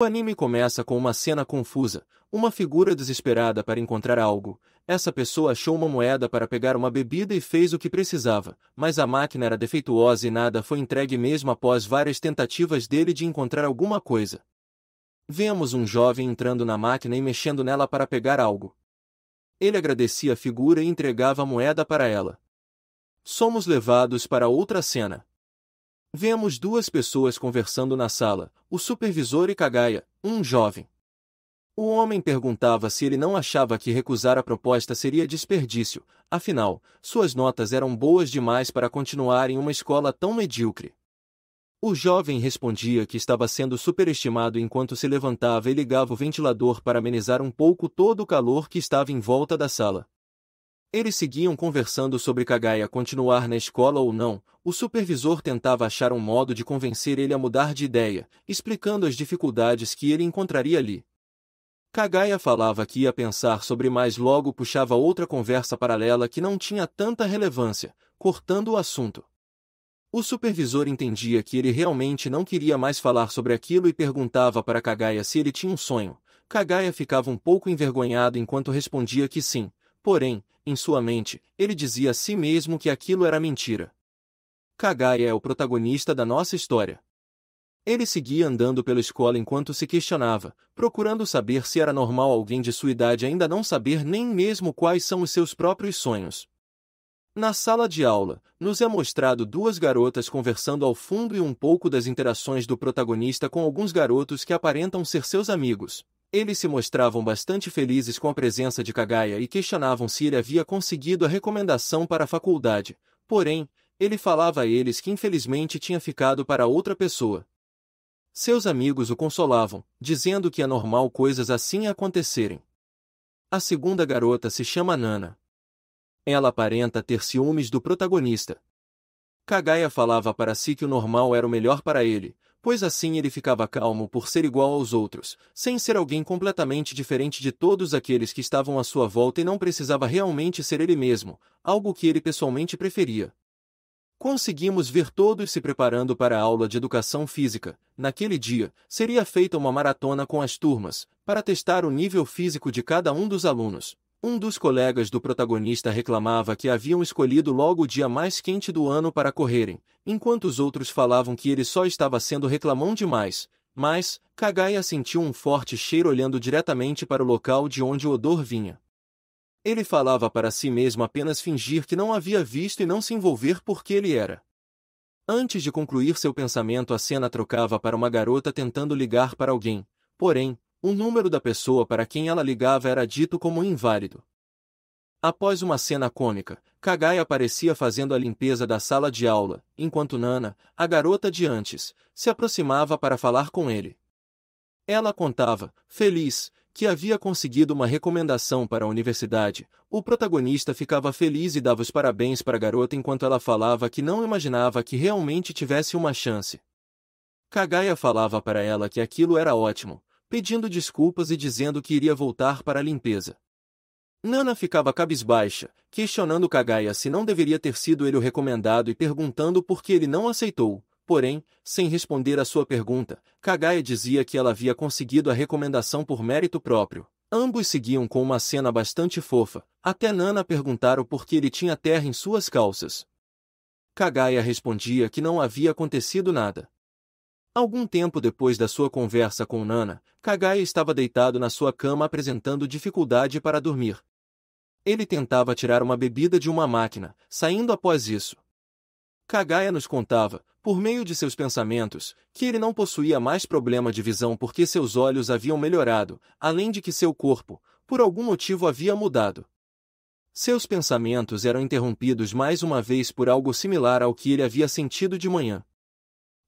O anime começa com uma cena confusa, uma figura desesperada para encontrar algo. Essa pessoa achou uma moeda para pegar uma bebida e fez o que precisava, mas a máquina era defeituosa e nada foi entregue mesmo após várias tentativas dele de encontrar alguma coisa. Vemos um jovem entrando na máquina e mexendo nela para pegar algo. Ele agradecia a figura e entregava a moeda para ela. Somos levados para outra cena. Vemos duas pessoas conversando na sala, o supervisor e Kagaya, um jovem. O homem perguntava se ele não achava que recusar a proposta seria desperdício, afinal, suas notas eram boas demais para continuar em uma escola tão medíocre. O jovem respondia que estava sendo superestimado enquanto se levantava e ligava o ventilador para amenizar um pouco todo o calor que estava em volta da sala. Eles seguiam conversando sobre Kagaya continuar na escola ou não. O supervisor tentava achar um modo de convencer ele a mudar de ideia, explicando as dificuldades que ele encontraria ali. Kagaya falava que ia pensar sobre, mas logo puxava outra conversa paralela que não tinha tanta relevância, cortando o assunto. O supervisor entendia que ele realmente não queria mais falar sobre aquilo e perguntava para Kagaya se ele tinha um sonho. Kagaya ficava um pouco envergonhado enquanto respondia que sim, porém, em sua mente, ele dizia a si mesmo que aquilo era mentira. Kagaya é o protagonista da nossa história. Ele seguia andando pela escola enquanto se questionava, procurando saber se era normal alguém de sua idade ainda não saber nem mesmo quais são os seus próprios sonhos. Na sala de aula, nos é mostrado duas garotas conversando ao fundo e um pouco das interações do protagonista com alguns garotos que aparentam ser seus amigos. Eles se mostravam bastante felizes com a presença de Kagaya e questionavam se ele havia conseguido a recomendação para a faculdade, porém, ele falava a eles que infelizmente tinha ficado para outra pessoa. Seus amigos o consolavam, dizendo que é normal coisas assim acontecerem. A segunda garota se chama Nana. Ela aparenta ter ciúmes do protagonista. Kagaya falava para si que o normal era o melhor para ele, pois assim ele ficava calmo por ser igual aos outros, sem ser alguém completamente diferente de todos aqueles que estavam à sua volta e não precisava realmente ser ele mesmo, algo que ele pessoalmente preferia. Conseguimos ver todos se preparando para a aula de educação física. Naquele dia, seria feita uma maratona com as turmas, para testar o nível físico de cada um dos alunos. Um dos colegas do protagonista reclamava que haviam escolhido logo o dia mais quente do ano para correrem, enquanto os outros falavam que ele só estava sendo reclamão demais. Mas, Kagaya sentiu um forte cheiro olhando diretamente para o local de onde o odor vinha. Ele falava para si mesmo apenas fingir que não havia visto e não se envolver porque ele era. Antes de concluir seu pensamento, a cena trocava para uma garota tentando ligar para alguém, porém, o número da pessoa para quem ela ligava era dito como inválido. Após uma cena cômica, Kagaya aparecia fazendo a limpeza da sala de aula, enquanto Nana, a garota de antes, se aproximava para falar com ele. Ela contava, feliz, que havia conseguido uma recomendação para a universidade. O protagonista ficava feliz e dava os parabéns para a garota enquanto ela falava que não imaginava que realmente tivesse uma chance. Kagaya falava para ela que aquilo era ótimo, pedindo desculpas e dizendo que iria voltar para a limpeza. Nana ficava cabisbaixa, questionando Kagaya se não deveria ter sido ele o recomendado e perguntando por que ele não aceitou. Porém, sem responder à sua pergunta, Kagaya dizia que ela havia conseguido a recomendação por mérito próprio. Ambos seguiam com uma cena bastante fofa, até Nana perguntar o porquê ele tinha terra em suas calças. Kagaya respondia que não havia acontecido nada. Algum tempo depois da sua conversa com Nana, Kagaya estava deitado na sua cama apresentando dificuldade para dormir. Ele tentava tirar uma bebida de uma máquina, saindo após isso. Kagaya nos contava, por meio de seus pensamentos, que ele não possuía mais problema de visão porque seus olhos haviam melhorado, além de que seu corpo, por algum motivo, havia mudado. Seus pensamentos eram interrompidos mais uma vez por algo similar ao que ele havia sentido de manhã.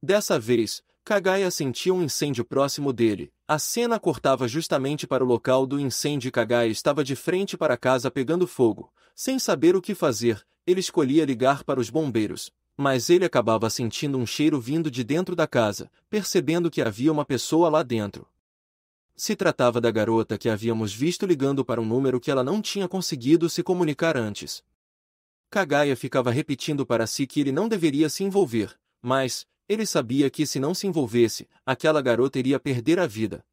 Dessa vez, Kagaya sentia um incêndio próximo dele. A cena cortava justamente para o local do incêndio e Kagaya estava de frente para a casa pegando fogo. Sem saber o que fazer, ele escolhia ligar para os bombeiros. Mas ele acabava sentindo um cheiro vindo de dentro da casa, percebendo que havia uma pessoa lá dentro. Se tratava da garota que havíamos visto ligando para um número que ela não tinha conseguido se comunicar antes. Kagaya ficava repetindo para si que ele não deveria se envolver, mas ele sabia que se não se envolvesse, aquela garota iria perder a vida.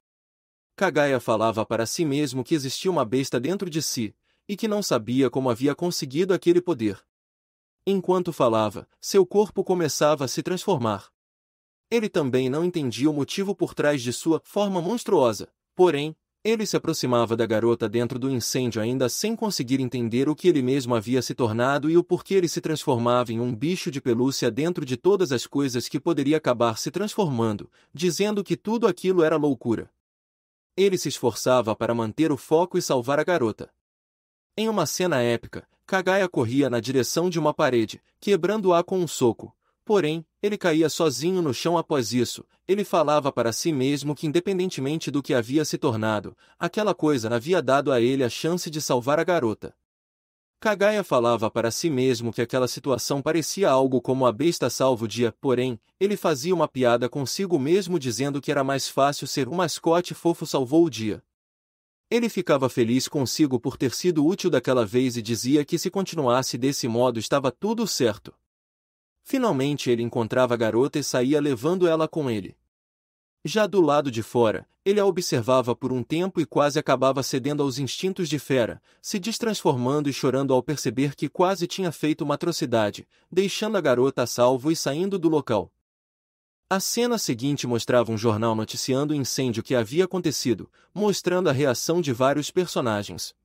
Kaguya falava para si mesmo que existia uma besta dentro de si, e que não sabia como havia conseguido aquele poder. Enquanto falava, seu corpo começava a se transformar. Ele também não entendia o motivo por trás de sua forma monstruosa, porém, ele se aproximava da garota dentro do incêndio ainda sem conseguir entender o que ele mesmo havia se tornado e o porquê ele se transformava em um bicho de pelúcia dentro de todas as coisas que poderia acabar se transformando, dizendo que tudo aquilo era loucura. Ele se esforçava para manter o foco e salvar a garota. Em uma cena épica, Kaguya corria na direção de uma parede, quebrando-a com um soco. Porém, ele caía sozinho no chão após isso. Ele falava para si mesmo que independentemente do que havia se tornado, aquela coisa havia dado a ele a chance de salvar a garota. Kaguya falava para si mesmo que aquela situação parecia algo como a besta salva o dia, porém, ele fazia uma piada consigo mesmo dizendo que era mais fácil ser um mascote fofo salvou o dia. Ele ficava feliz consigo por ter sido útil daquela vez e dizia que se continuasse desse modo estava tudo certo. Finalmente ele encontrava a garota e saía levando ela com ele. Já do lado de fora, ele a observava por um tempo e quase acabava cedendo aos instintos de fera, se destransformando e chorando ao perceber que quase tinha feito uma atrocidade, deixando a garota a salvo e saindo do local. A cena seguinte mostrava um jornal noticiando o incêndio que havia acontecido, mostrando a reação de vários personagens.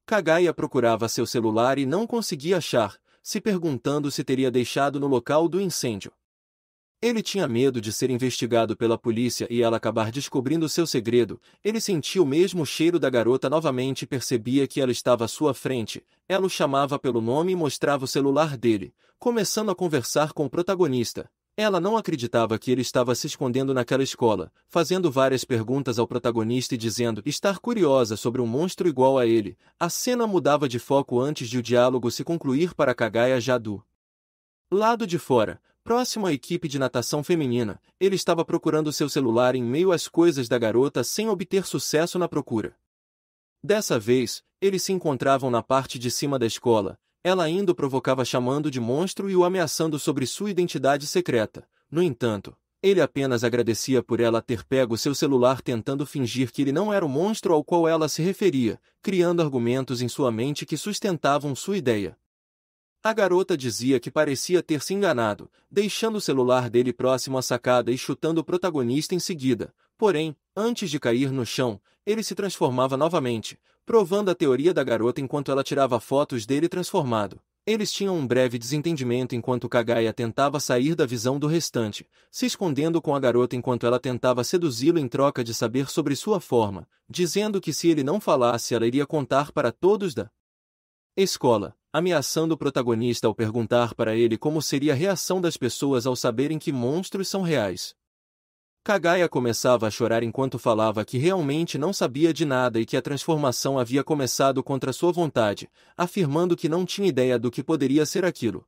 Kaguya procurava seu celular e não conseguia achar, se perguntando se teria deixado no local do incêndio. Ele tinha medo de ser investigado pela polícia e ela acabar descobrindo seu segredo. Ele sentia o mesmo cheiro da garota novamente e percebia que ela estava à sua frente. Ela o chamava pelo nome e mostrava o celular dele, começando a conversar com o protagonista. Ela não acreditava que ele estava se escondendo naquela escola, fazendo várias perguntas ao protagonista e dizendo estar curiosa sobre um monstro igual a ele. A cena mudava de foco antes de o diálogo se concluir para Kaguya já do lado de fora, próximo à equipe de natação feminina. Ele estava procurando seu celular em meio às coisas da garota sem obter sucesso na procura. Dessa vez, eles se encontravam na parte de cima da escola. Ela ainda o provocava chamando de monstro e o ameaçando sobre sua identidade secreta. No entanto, ele apenas agradecia por ela ter pego seu celular tentando fingir que ele não era o monstro ao qual ela se referia, criando argumentos em sua mente que sustentavam sua ideia. A garota dizia que parecia ter se enganado, deixando o celular dele próximo à sacada e chutando o protagonista em seguida. Porém, antes de cair no chão, ele se transformava novamente, provando a teoria da garota enquanto ela tirava fotos dele transformado. Eles tinham um breve desentendimento enquanto Kaguya tentava sair da visão do restante, se escondendo com a garota enquanto ela tentava seduzi-lo em troca de saber sobre sua forma, dizendo que se ele não falasse ela iria contar para todos da escola, ameaçando o protagonista ao perguntar para ele como seria a reação das pessoas ao saberem que monstros são reais. Kaguya começava a chorar enquanto falava que realmente não sabia de nada e que a transformação havia começado contra sua vontade, afirmando que não tinha ideia do que poderia ser aquilo.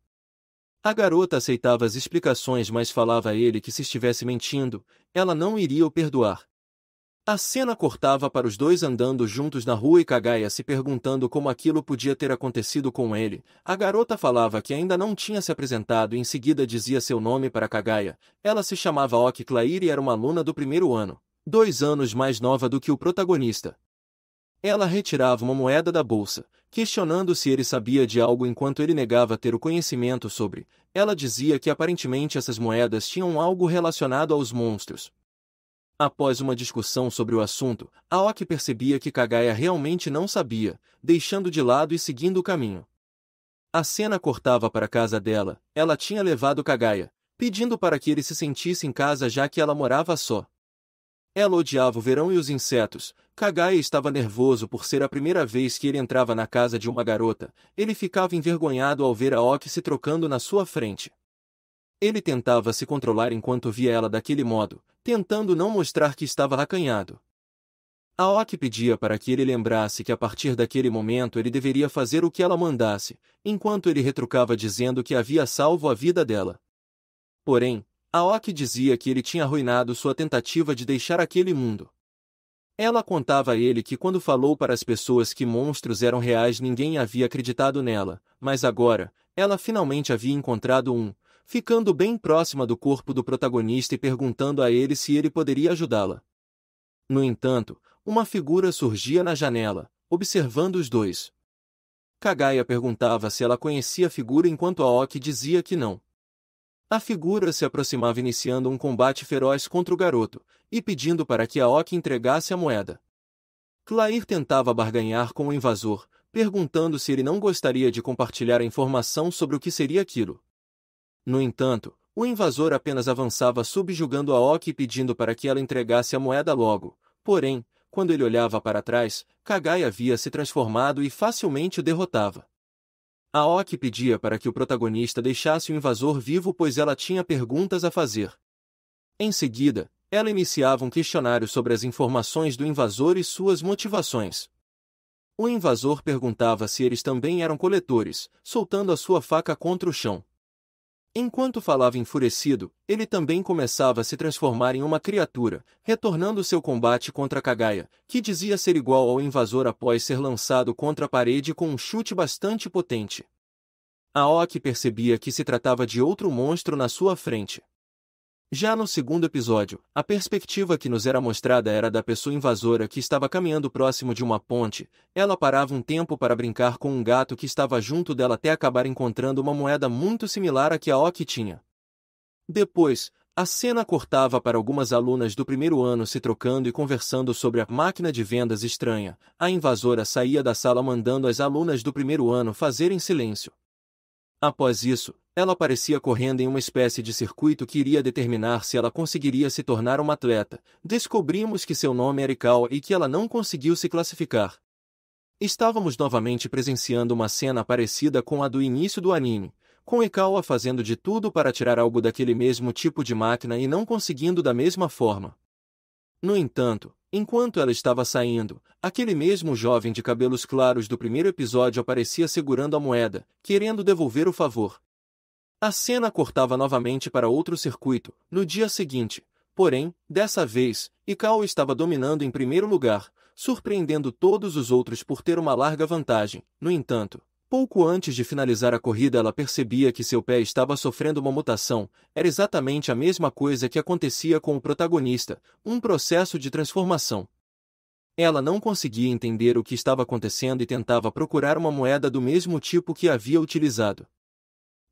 A garota aceitava as explicações, mas falava a ele que se estivesse mentindo, ela não iria o perdoar. A cena cortava para os dois andando juntos na rua e Kaguya se perguntando como aquilo podia ter acontecido com ele. A garota falava que ainda não tinha se apresentado e em seguida dizia seu nome para Kaguya. Ela se chamava Oki Claire e era uma aluna do primeiro ano, 2 anos mais nova do que o protagonista. Ela retirava uma moeda da bolsa, questionando se ele sabia de algo enquanto ele negava ter o conhecimento sobre. Ela dizia que aparentemente essas moedas tinham algo relacionado aos monstros. Após uma discussão sobre o assunto, Aoki percebia que Kaguya realmente não sabia, deixando de lado e seguindo o caminho. A cena cortava para a casa dela. Ela tinha levado Kaguya, pedindo para que ele se sentisse em casa já que ela morava só. Ela odiava o verão e os insetos. Kaguya estava nervoso por ser a primeira vez que ele entrava na casa de uma garota. Ele ficava envergonhado ao ver Aoki se trocando na sua frente. Ele tentava se controlar enquanto via ela daquele modo, tentando não mostrar que estava acanhado. Aoki pedia para que ele lembrasse que a partir daquele momento ele deveria fazer o que ela mandasse, enquanto ele retrucava dizendo que havia salvo a vida dela. Porém, Aoki dizia que ele tinha arruinado sua tentativa de deixar aquele mundo. Ela contava a ele que quando falou para as pessoas que monstros eram reais ninguém havia acreditado nela, mas agora, ela finalmente havia encontrado um ficando bem próxima do corpo do protagonista e perguntando a ele se ele poderia ajudá-la. No entanto, uma figura surgia na janela, observando os dois. Kaguya perguntava se ela conhecia a figura enquanto Aoki dizia que não. A figura se aproximava iniciando um combate feroz contra o garoto, e pedindo para que Aoki entregasse a moeda. Clair tentava barganhar com o invasor, perguntando se ele não gostaria de compartilhar a informação sobre o que seria aquilo. No entanto, o invasor apenas avançava subjugando Aoki e pedindo para que ela entregasse a moeda logo. Porém, quando ele olhava para trás, Kaguya havia se transformado e facilmente o derrotava. Aoki pedia para que o protagonista deixasse o invasor vivo pois ela tinha perguntas a fazer. Em seguida, ela iniciava um questionário sobre as informações do invasor e suas motivações. O invasor perguntava se eles também eram coletores, soltando a sua faca contra o chão. Enquanto falava enfurecido, ele também começava a se transformar em uma criatura, retornando seu combate contra Kaguya, que dizia ser igual ao invasor após ser lançado contra a parede com um chute bastante potente. Aoki percebia que se tratava de outro monstro na sua frente. Já no segundo episódio, a perspectiva que nos era mostrada era da pessoa invasora que estava caminhando próximo de uma ponte. Ela parava um tempo para brincar com um gato que estava junto dela até acabar encontrando uma moeda muito similar à que Aoki tinha. Depois, a cena cortava para algumas alunas do primeiro ano se trocando e conversando sobre a máquina de vendas estranha. A invasora saía da sala mandando as alunas do primeiro ano fazerem silêncio. Após isso, ela aparecia correndo em uma espécie de circuito que iria determinar se ela conseguiria se tornar uma atleta. Descobrimos que seu nome era Ikawa e que ela não conseguiu se classificar. Estávamos novamente presenciando uma cena parecida com a do início do anime, com Ikawa fazendo de tudo para tirar algo daquele mesmo tipo de máquina e não conseguindo da mesma forma. No entanto, enquanto ela estava saindo, aquele mesmo jovem de cabelos claros do primeiro episódio aparecia segurando a moeda, querendo devolver o favor. A cena cortava novamente para outro circuito, no dia seguinte. Porém, dessa vez, Ikawa estava dominando em primeiro lugar, surpreendendo todos os outros por ter uma larga vantagem. No entanto, pouco antes de finalizar a corrida ela percebia que seu pé estava sofrendo uma mutação. Era exatamente a mesma coisa que acontecia com o protagonista, um processo de transformação. Ela não conseguia entender o que estava acontecendo e tentava procurar uma moeda do mesmo tipo que havia utilizado.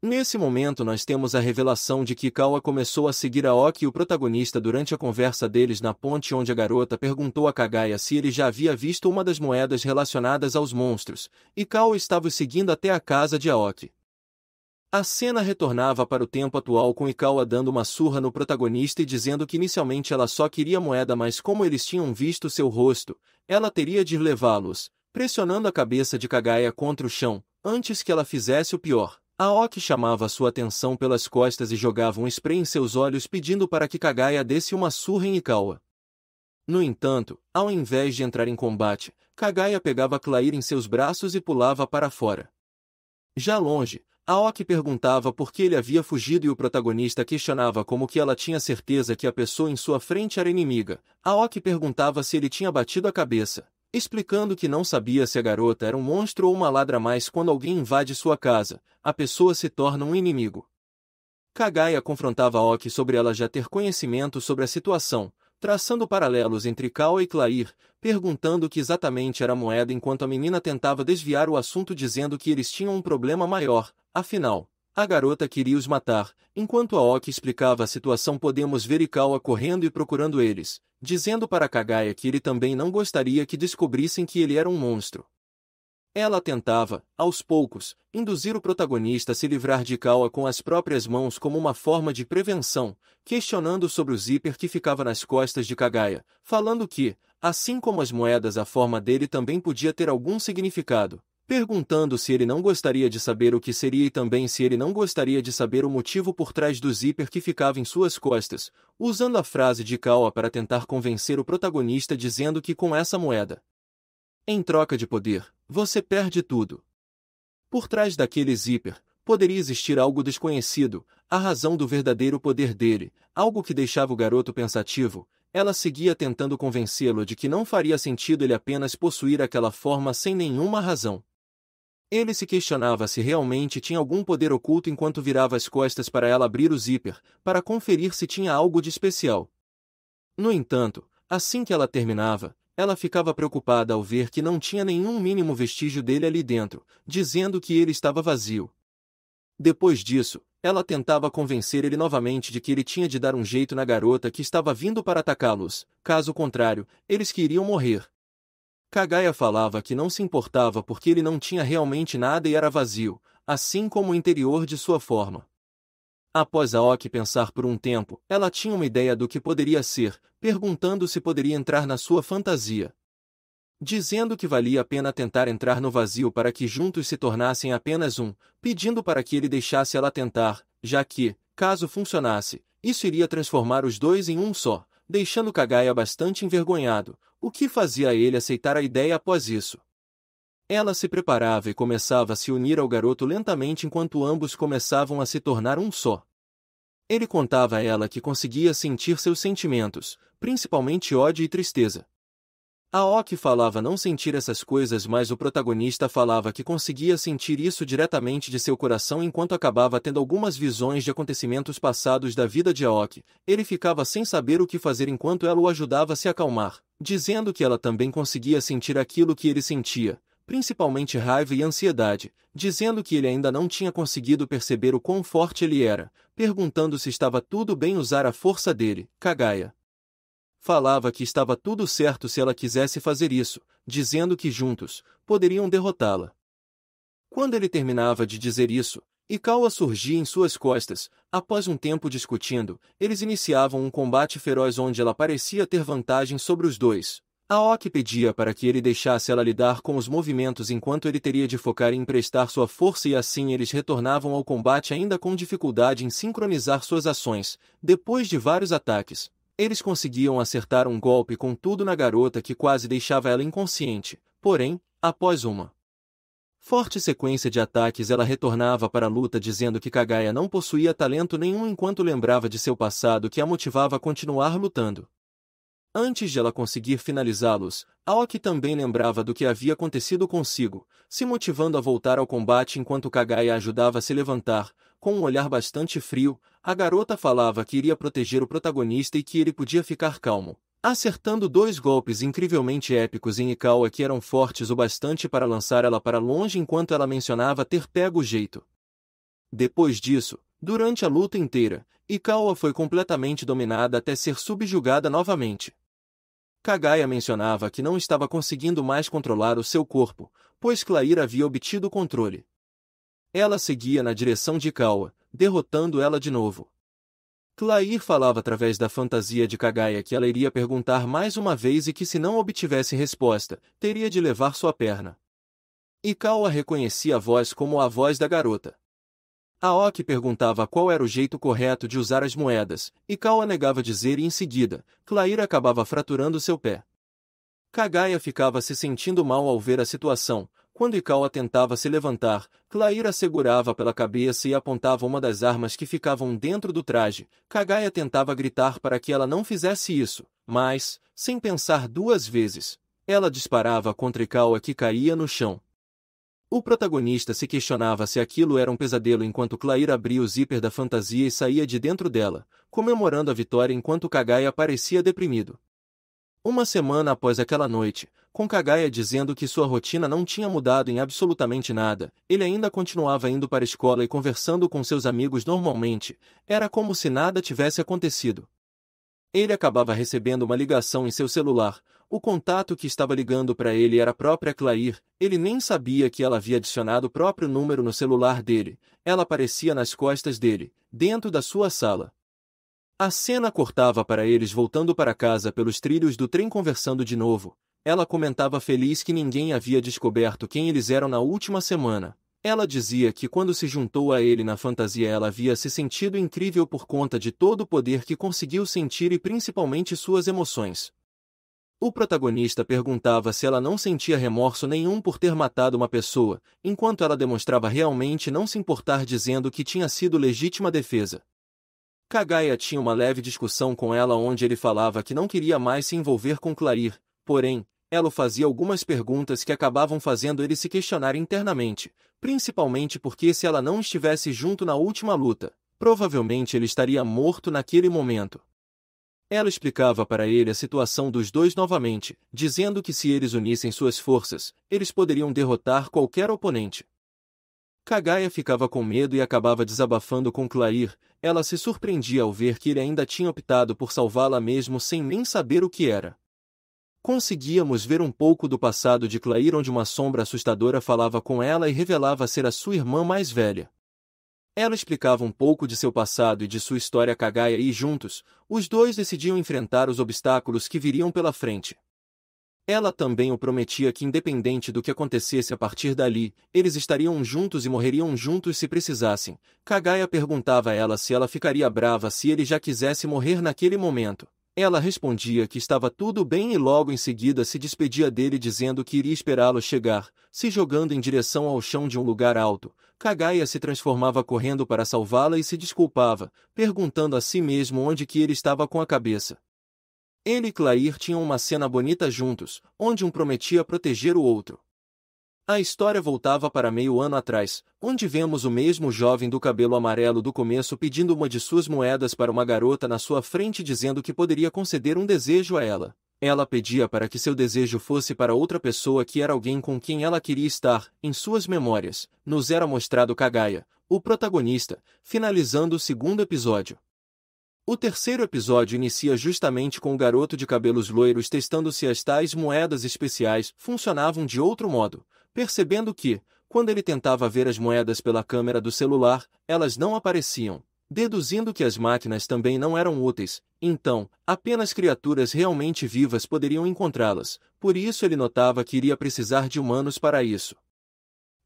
Nesse momento nós temos a revelação de que Ikawa começou a seguir Aoki e o protagonista durante a conversa deles na ponte onde a garota perguntou a Kaguya se ele já havia visto uma das moedas relacionadas aos monstros. Ikawa estava os seguindo até a casa de Aoki. A cena retornava para o tempo atual com Ikawa dando uma surra no protagonista e dizendo que inicialmente ela só queria a moeda mas como eles tinham visto seu rosto, ela teria de levá-los, pressionando a cabeça de Kaguya contra o chão, antes que ela fizesse o pior. Aoki chamava sua atenção pelas costas e jogava um spray em seus olhos pedindo para que Kaguya desse uma surra em Ikawa. No entanto, ao invés de entrar em combate, Kaguya pegava Clair em seus braços e pulava para fora. Já longe, Aoki perguntava por que ele havia fugido e o protagonista questionava como que ela tinha certeza que a pessoa em sua frente era inimiga. Aoki perguntava se ele tinha batido a cabeça, explicando que não sabia se a garota era um monstro ou uma ladra, mas quando alguém invade sua casa, a pessoa se torna um inimigo. Kaguya confrontava Aoki sobre ela já ter conhecimento sobre a situação, traçando paralelos entre Ikawa e Clair, perguntando o que exatamente era a moeda enquanto a menina tentava desviar o assunto dizendo que eles tinham um problema maior. Afinal, a garota queria os matar. Enquanto Aoki explicava a situação podemos ver Ikawa correndo e procurando eles, dizendo para Kaguya que ele também não gostaria que descobrissem que ele era um monstro. Ela tentava, aos poucos, induzir o protagonista a se livrar de Ikawa com as próprias mãos como uma forma de prevenção, questionando sobre o zíper que ficava nas costas de Kaguya, falando que, assim como as moedas, a forma dele também podia ter algum significado, perguntando se ele não gostaria de saber o que seria e também se ele não gostaria de saber o motivo por trás do zíper que ficava em suas costas, usando a frase de Ikawa para tentar convencer o protagonista dizendo que com essa moeda, em troca de poder, você perde tudo. Por trás daquele zíper, poderia existir algo desconhecido, a razão do verdadeiro poder dele, algo que deixava o garoto pensativo. Ela seguia tentando convencê-lo de que não faria sentido ele apenas possuir aquela forma sem nenhuma razão. Ele se questionava se realmente tinha algum poder oculto enquanto virava as costas para ela abrir o zíper, para conferir se tinha algo de especial. No entanto, assim que ela terminava, ela ficava preocupada ao ver que não tinha nenhum mínimo vestígio dele ali dentro, dizendo que ele estava vazio. Depois disso, ela tentava convencer ele novamente de que ele tinha de dar um jeito na garota que estava vindo para atacá-los, caso contrário, eles que iriam morrer. Kagaya falava que não se importava porque ele não tinha realmente nada e era vazio, assim como o interior de sua forma. Após Aoki pensar por um tempo, ela tinha uma ideia do que poderia ser, perguntando se poderia entrar na sua fantasia. Dizendo que valia a pena tentar entrar no vazio para que juntos se tornassem apenas um, pedindo para que ele deixasse ela tentar, já que, caso funcionasse, isso iria transformar os dois em um só, deixando Kagaya bastante envergonhado, o que fazia ele aceitar a ideia após isso. Ela se preparava e começava a se unir ao garoto lentamente enquanto ambos começavam a se tornar um só. Ele contava a ela que conseguia sentir seus sentimentos, principalmente ódio e tristeza. Aoki falava não sentir essas coisas, mas o protagonista falava que conseguia sentir isso diretamente de seu coração enquanto acabava tendo algumas visões de acontecimentos passados da vida de Aoki. Ele ficava sem saber o que fazer enquanto ela o ajudava a se acalmar, dizendo que ela também conseguia sentir aquilo que ele sentia, principalmente raiva e ansiedade, dizendo que ele ainda não tinha conseguido perceber o quão forte ele era, perguntando se estava tudo bem usar a força dele. Kagaya falava que estava tudo certo se ela quisesse fazer isso, dizendo que juntos poderiam derrotá-la. Quando ele terminava de dizer isso, Ikawa surgia em suas costas. Após um tempo discutindo, eles iniciavam um combate feroz onde ela parecia ter vantagem sobre os dois. Aoki pedia para que ele deixasse ela lidar com os movimentos enquanto ele teria de focar em emprestar sua força e assim eles retornavam ao combate ainda com dificuldade em sincronizar suas ações. Depois de vários ataques, eles conseguiam acertar um golpe com tudo na garota que quase deixava ela inconsciente. Porém, após uma forte sequência de ataques, ela retornava para a luta dizendo que Kagaya não possuía talento nenhum enquanto lembrava de seu passado que a motivava a continuar lutando. Antes de ela conseguir finalizá-los, Aoki também lembrava do que havia acontecido consigo, se motivando a voltar ao combate enquanto Kagaya a ajudava a se levantar. Com um olhar bastante frio, a garota falava que iria proteger o protagonista e que ele podia ficar calmo, acertando 2 golpes incrivelmente épicos em Ikawa que eram fortes o bastante para lançar ela para longe enquanto ela mencionava ter pego o jeito. Depois disso, durante a luta inteira, Ikawa foi completamente dominada até ser subjugada novamente. Kagaya mencionava que não estava conseguindo mais controlar o seu corpo, pois Clair havia obtido o controle. Ela seguia na direção de Ikawa, derrotando ela de novo. Clair falava através da fantasia de Kagaya que ela iria perguntar mais uma vez e que se não obtivesse resposta, teria de levar sua perna. Ikawa reconhecia a voz como a voz da garota. Aoki perguntava qual era o jeito correto de usar as moedas, Ikawa negava dizer e em seguida, Clair acabava fraturando seu pé. Kagaya ficava se sentindo mal ao ver a situação. Quando Ikawa tentava se levantar, Clair a segurava pela cabeça e apontava uma das armas que ficavam dentro do traje. Kagaya tentava gritar para que ela não fizesse isso, mas, sem pensar 2 vezes, ela disparava contra Ikawa que caía no chão. O protagonista se questionava se aquilo era um pesadelo enquanto Clair abria o zíper da fantasia e saía de dentro dela, comemorando a vitória enquanto Kagaya parecia deprimido. Uma semana após aquela noite, com Kagaya dizendo que sua rotina não tinha mudado em absolutamente nada, ele ainda continuava indo para a escola e conversando com seus amigos normalmente, era como se nada tivesse acontecido. Ele acabava recebendo uma ligação em seu celular. O contato que estava ligando para ele era a própria Clair. Ele nem sabia que ela havia adicionado o próprio número no celular dele. Ela aparecia nas costas dele, dentro da sua sala. A cena cortava para eles voltando para casa pelos trilhos do trem conversando de novo. Ela comentava feliz que ninguém havia descoberto quem eles eram na última semana. Ela dizia que quando se juntou a ele na fantasia ela havia se sentido incrível por conta de todo o poder que conseguiu sentir e principalmente suas emoções. O protagonista perguntava se ela não sentia remorso nenhum por ter matado uma pessoa, enquanto ela demonstrava realmente não se importar dizendo que tinha sido legítima defesa. Kagaya tinha uma leve discussão com ela onde ele falava que não queria mais se envolver com Clair, porém, ela fazia algumas perguntas que acabavam fazendo ele se questionar internamente, principalmente porque se ela não estivesse junto na última luta, provavelmente ele estaria morto naquele momento. Ela explicava para ele a situação dos dois novamente, dizendo que se eles unissem suas forças, eles poderiam derrotar qualquer oponente. Kagaya ficava com medo e acabava desabafando com Clair. Ela se surpreendia ao ver que ele ainda tinha optado por salvá-la mesmo sem nem saber o que era. Conseguíamos ver um pouco do passado de Clair, onde uma sombra assustadora falava com ela e revelava ser a sua irmã mais velha. Ela explicava um pouco de seu passado e de sua história a Kagaya e juntos, os dois decidiam enfrentar os obstáculos que viriam pela frente. Ela também o prometia que independente do que acontecesse a partir dali, eles estariam juntos e morreriam juntos se precisassem. Kagaya perguntava a ela se ela ficaria brava se ele já quisesse morrer naquele momento. Ela respondia que estava tudo bem e logo em seguida se despedia dele dizendo que iria esperá-lo chegar, se jogando em direção ao chão de um lugar alto. Kagaya se transformava correndo para salvá-la e se desculpava, perguntando a si mesmo onde que ele estava com a cabeça. Ele e Clair tinham uma cena bonita juntos, onde um prometia proteger o outro. A história voltava para meio ano atrás, onde vemos o mesmo jovem do cabelo amarelo do começo pedindo uma de suas moedas para uma garota na sua frente dizendo que poderia conceder um desejo a ela. Ela pedia para que seu desejo fosse para outra pessoa que era alguém com quem ela queria estar. Em suas memórias, nos era mostrado Kagaya, o protagonista, finalizando o segundo episódio. O terceiro episódio inicia justamente com o garoto de cabelos loiros testando se as tais moedas especiais funcionavam de outro modo, percebendo que, quando ele tentava ver as moedas pela câmera do celular, elas não apareciam, deduzindo que as máquinas também não eram úteis, então, apenas criaturas realmente vivas poderiam encontrá-las, por isso ele notava que iria precisar de humanos para isso.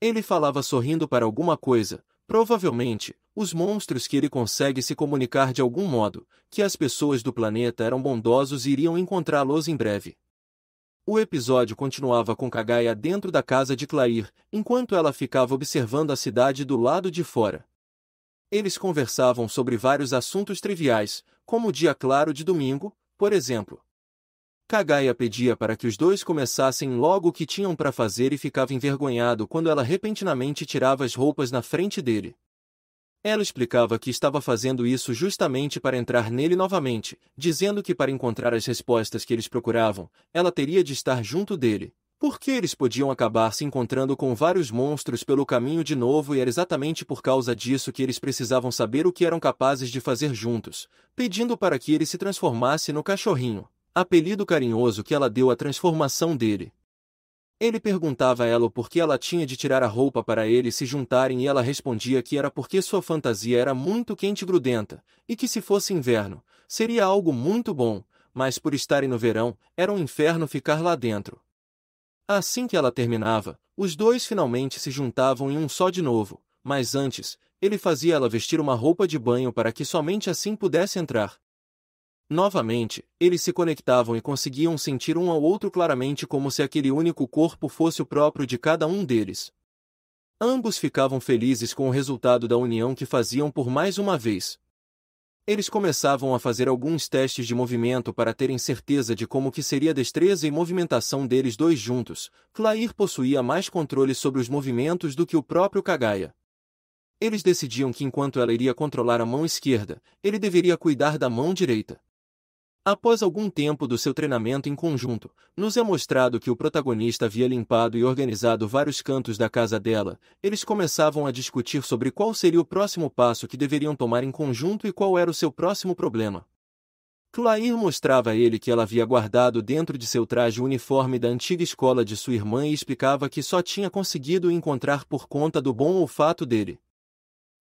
Ele falava sorrindo para alguma coisa, provavelmente, os monstros que ele consegue se comunicar de algum modo, que as pessoas do planeta eram bondosos e iriam encontrá-los em breve. O episódio continuava com Kagaya dentro da casa de Clair, enquanto ela ficava observando a cidade do lado de fora. Eles conversavam sobre vários assuntos triviais, como o dia claro de domingo, por exemplo. Kagaya pedia para que os dois começassem logo o que tinham para fazer e ficava envergonhado quando ela repentinamente tirava as roupas na frente dele. Ela explicava que estava fazendo isso justamente para entrar nele novamente, dizendo que para encontrar as respostas que eles procuravam, ela teria de estar junto dele, porque eles podiam acabar se encontrando com vários monstros pelo caminho de novo e era exatamente por causa disso que eles precisavam saber o que eram capazes de fazer juntos, pedindo para que ele se transformasse no cachorrinho, apelido carinhoso que ela deu à transformação dele. Ele perguntava a ela por que ela tinha de tirar a roupa para eles se juntarem e ela respondia que era porque sua fantasia era muito quente e grudenta, e que se fosse inverno, seria algo muito bom, mas por estarem no verão, era um inferno ficar lá dentro. Assim que ela terminava, os dois finalmente se juntavam em um só de novo, mas antes, ele fazia ela vestir uma roupa de banho para que somente assim pudesse entrar. Novamente, eles se conectavam e conseguiam sentir um ao outro claramente como se aquele único corpo fosse o próprio de cada um deles. Ambos ficavam felizes com o resultado da união que faziam por mais uma vez. Eles começavam a fazer alguns testes de movimento para terem certeza de como que seria a destreza e movimentação deles dois juntos. Clair possuía mais controle sobre os movimentos do que o próprio Kagaya. Eles decidiam que enquanto ela iria controlar a mão esquerda, ele deveria cuidar da mão direita. Após algum tempo do seu treinamento em conjunto, nos é mostrado que o protagonista havia limpado e organizado vários cantos da casa dela. Eles começavam a discutir sobre qual seria o próximo passo que deveriam tomar em conjunto e qual era o seu próximo problema. Clair mostrava a ele que ela havia guardado dentro de seu traje o uniforme da antiga escola de sua irmã e explicava que só tinha conseguido o encontrar por conta do bom olfato dele.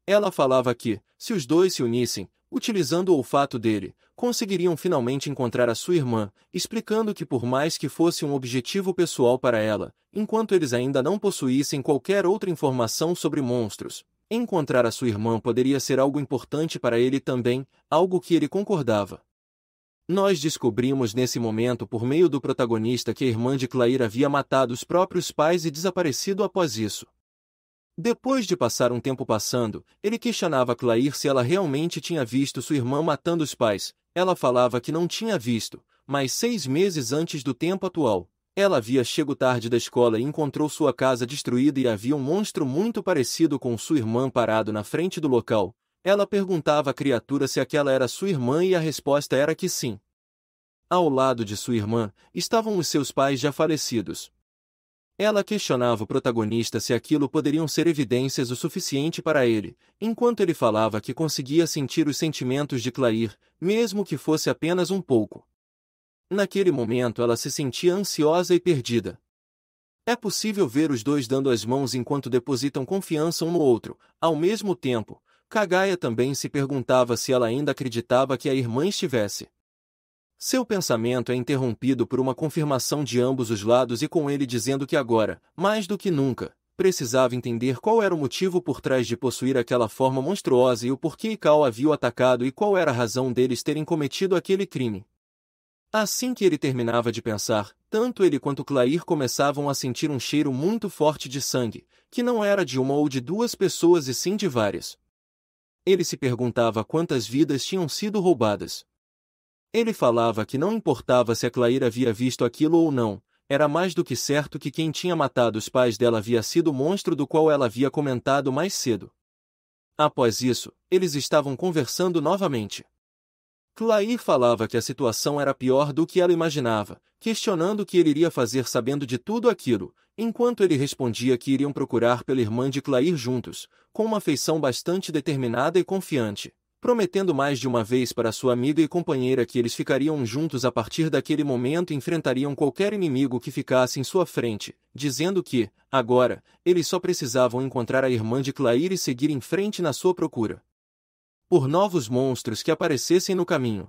Ela falava que, se os dois se unissem, utilizando o olfato dele, conseguiriam finalmente encontrar a sua irmã, explicando que por mais que fosse um objetivo pessoal para ela, enquanto eles ainda não possuíssem qualquer outra informação sobre monstros, encontrar a sua irmã poderia ser algo importante para ele também, algo que ele concordava. Nós descobrimos nesse momento por meio do protagonista que a irmã de Clair havia matado os próprios pais e desaparecido após isso. Depois de passar um tempo passando, ele questionava Clair se ela realmente tinha visto sua irmã matando os pais. Ela falava que não tinha visto, mas 6 meses antes do tempo atual. Ela havia chegado tarde da escola e encontrou sua casa destruída e havia um monstro muito parecido com sua irmã parado na frente do local. Ela perguntava à criatura se aquela era sua irmã e a resposta era que sim. Ao lado de sua irmã, estavam os seus pais já falecidos. Ela questionava o protagonista se aquilo poderiam ser evidências o suficiente para ele, enquanto ele falava que conseguia sentir os sentimentos de Claire, mesmo que fosse apenas um pouco. Naquele momento ela se sentia ansiosa e perdida. É possível ver os dois dando as mãos enquanto depositam confiança um no outro. Ao mesmo tempo, Kagaya também se perguntava se ela ainda acreditava que a irmã estivesse. Seu pensamento é interrompido por uma confirmação de ambos os lados e com ele dizendo que agora, mais do que nunca, precisava entender qual era o motivo por trás de possuir aquela forma monstruosa e o porquê Ikao havia o atacado e qual era a razão deles terem cometido aquele crime. Assim que ele terminava de pensar, tanto ele quanto Claire começavam a sentir um cheiro muito forte de sangue, que não era de uma ou de duas pessoas e sim de várias. Ele se perguntava quantas vidas tinham sido roubadas. Ele falava que não importava se a Claire havia visto aquilo ou não, era mais do que certo que quem tinha matado os pais dela havia sido o monstro do qual ela havia comentado mais cedo. Após isso, eles estavam conversando novamente. Claire falava que a situação era pior do que ela imaginava, questionando o que ele iria fazer sabendo de tudo aquilo, enquanto ele respondia que iriam procurar pela irmã de Claire juntos, com uma feição bastante determinada e confiante, prometendo mais de uma vez para sua amiga e companheira que eles ficariam juntos a partir daquele momento e enfrentariam qualquer inimigo que ficasse em sua frente, dizendo que, agora, eles só precisavam encontrar a irmã de Claire e seguir em frente na sua procura por novos monstros que aparecessem no caminho.